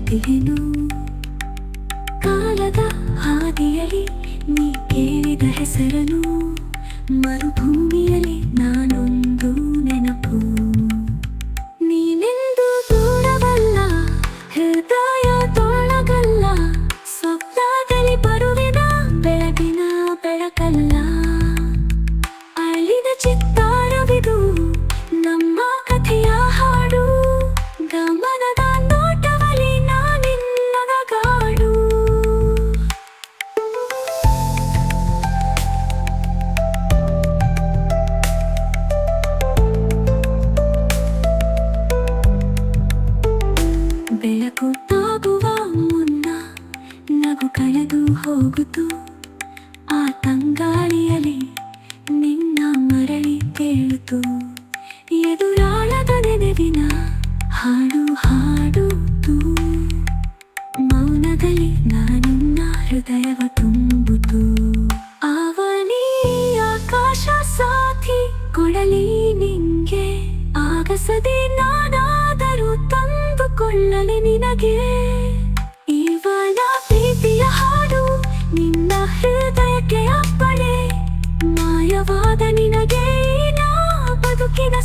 ಕಾಯುತ್ತಿಹೆನು. ಕಾಲದ ಹಾದಿಯಲ್ಲಿ ನೀ ಕೇಳಿದ ಹೆಸರನು, ಮರುಭೂಮಿಯಲ್ಲಿ ನಾನೊಂದು ನೆನಪು. ನೀನೆಂದು ದೂರವಲ್ಲ, ಹೃದಯ ತೊಳಗಲ್ಲ, ಸ್ವಪ್ನದಲ್ಲಿ ಬರುವಿನ ಬೆಳಗಿನ ಬೆಳಕಲ್ಲ. ಅಳಿದ ಚಿತ್ತಾರವಿದು ನಮ್ಮ ಕಥೆಯ ಹಾಡು, ಗಮನದ ನೋಟವಲ್ಲಿ ನಾನಿನ್ನದ ಗಾಡು. ಬೆಳಕು ತಾಗುವ ಮುನ್ನ ನಗು ಕಳೆದು ಹೋಗುತ್ತು. ಆ ತಂಗಾಳಿಯಲ್ಲಿ ನಿನ್ನ ಮರಳಿ ಕೇಳಿತು. ಎದುರಾಳದ ನೆನಪಿನ ಹಾಡು ಹಾಡುತ್ತು. ಮೌನದಲ್ಲಿ ನಾನಿನ್ನ ಹೃದಯವ ತುಂಬುತ್ತು. ಅವನಿ ಆಕಾಶ ಸಾಥಿ ಕೊಡಲಿ ನಿಂಗೆ, ಆಗಸದೆ ನಾನಾದರೂ ತಂದುಕೊಳ್ಳಲಿ ನಿನಗೆ. ಇವನ ಪ್ರೀತಿಯ ಹಾಡು ನಿನ್ನ ಹೃದಯಕ್ಕೆ ಅಪ್ಪಣೆ, ಮಾಯವಾದ ನಿನಗೆ ನಾ ಬದುಕಿನ